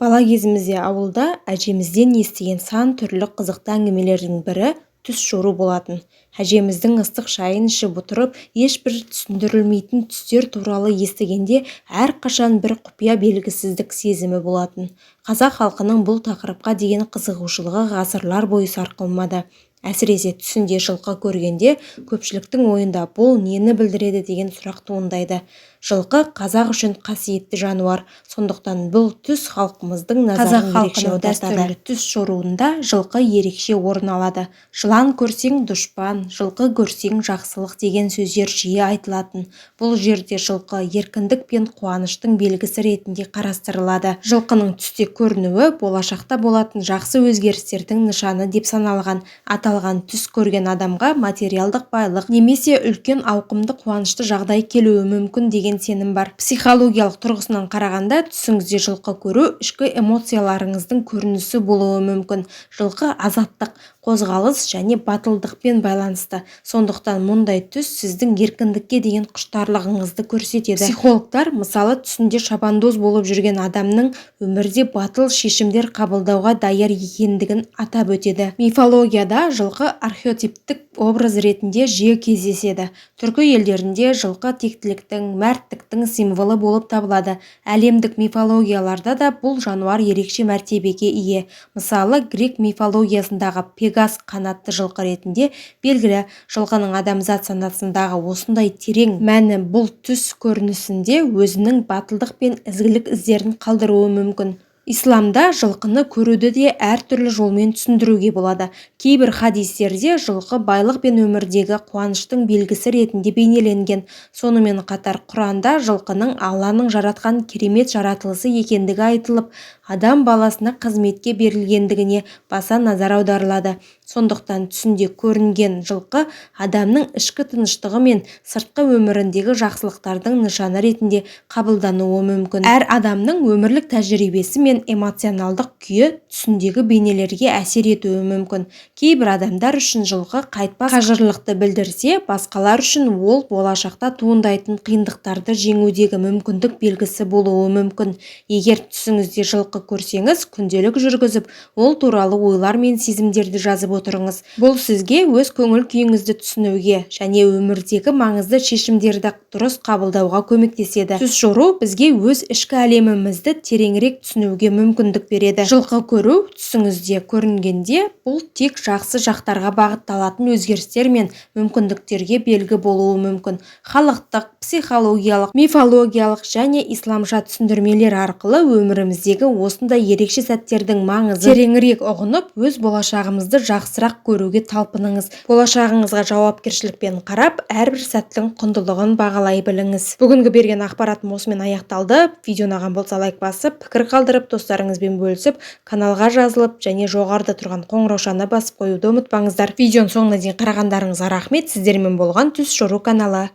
Бала кезімізде ауылда әжемізден естіген сан түрлі қызықты әңгімелердің бірі түс жору болатын. Әжеміздің ыстық шайын ішіп отырып, ешбір түсіндірілмейтін түстер туралы естігенде әрқашан бір құпия белгісіздік сезімі болатын. Қазақ халқының бұл тақырыпқа деген қызығушылығы ғасырлар бойы сарқылмады. Әсіресе түсінде жылқы көргенде көпшіліктің ойында бұл нені білдіреді деген сұрақ туындайды. Жылқы қазақ үшін қасиетті жануар, сондықтан бұл түс халқымыздың назарын ерекше аудартады. Түс жоруында жылқы ерекше орын алады. Жылан көрсең дұшпан, жылқы көрсең жақсылық деген сөздер жиі айтылатын. Бұл жерде жылқы еркіндік пен қуаныштың белгісі ретінде қарастырылады. Жылқының түсте көрінуі болашақта болатын жақсы өзгерістердің нышаны деп саналған. Аталған түс көрген адамға материалдық байлық немесе үлкен ауқымды қуанышты жағдай келуі мүмкін деген сенім бар. Психологиялық тұрғысынан қарағанда түсіңізде жылқы көру ішкі эмоцияларыңыздың көрінісі болуы мүмкін. Жылқы азаттық, қозғалыс және батылдықпен байланысты. Сондықтан мұндай түс сіздің еркіндікке деген құштарлығыңызды көрсетеді. Психологтар мысалы түсінде шабандоз болып жүрген адамның өмірде батыл шешімдер қабылдауға даяр екендігін атап өтеді. Мифологияда жылқы архетиптік образ ретінде жиі кездеседі. Түркі елдерінде жылқы тектіліктің, мәрттіктің символы болып табылады. Әлемдік мифологияларда да бұл жануар ерекше мәртебеге ие. Мысалы, грек мифологиясындағы Пегас қанатты жылқы ретінде белгілі. Жылқының адамзат санасындағы осындай терең мәні бұл түс көрінісінде өзінің батылдық пен ізгілік іздерін қалдыруы мүмкін. Исламда жылқыны көруді де әртүрлі жолмен түсіндіруге болады. Кейбір хадистерде жылқы байлық пен өмірдегі қуаныштың белгісі ретінде бейнеленген. Сонымен қатар Құранда жылқының Алланың жаратқан керемет жаратылысы екендігі айтылып, адам баласына қызметке берілгендігіне баса назар аударылады. Сондықтан түсінде көрінген жылқы адамның ішкі тыныштығы мен сыртқы өміріндегі жақсылықтардың нышаны ретінде қабылдануы мүмкін. Әр адамның өмірлік тәжірибесі мен эмоционалдық күйі түсіндегі бейнелерге әсер етуі мүмкін. Кейбір адамдар үшін жылқы қайтпас қажырлықты білдірсе, басқалар үшін ол болашақта туындайтын қиындықтарды жеңудегі мүмкіндік белгісі болуы мүмкін. Егер түсіңізде жылқы көрсеңіз, күнделік жүргізіп, ол туралы ойлар мен сезімдерді жазып отырыңыз. Бұл сізге өз көңіл күйіңізді түсінуге және өмірдегі маңызды шешімдерді дұрыс қабылдауға көмектеседі. Түс жору бізге өз ішкі әлемімізді тереңірек түсінуге мүмкіндік береді. Жылқы көру түсіңізде көрінгенде, бұл тек жақсы жақтарға бағытталатын өзгерістер мен мүмкіндіктерге белгі болуы мүмкін. Халықтық, психологиялық, мифологиялық және исламша түсіндірмелер арқылы өміріміздегі осындай ерекше сәттердің маңызы тереңірек ұғынып, өз болашағымызды жақсырақ көруге талпыныңыз. Болашағыңызға жауапкершілікпен қарап, әрбір сәттің құндылығын бағалай біліңіз. Бүгінгі берген ақпаратым осымен аяқталды. Видео ұнаған болса лайк басып, пікір қалдырып, достарыңызбен бөлісіп, каналға жазылып және жоғарыда тұрған қоңыраушаны басып қоюды ұмытпаңыздар. Видеоның соңына дейін қарағандарыңызға рахмет. Сіздермен болған Түс жору каналы.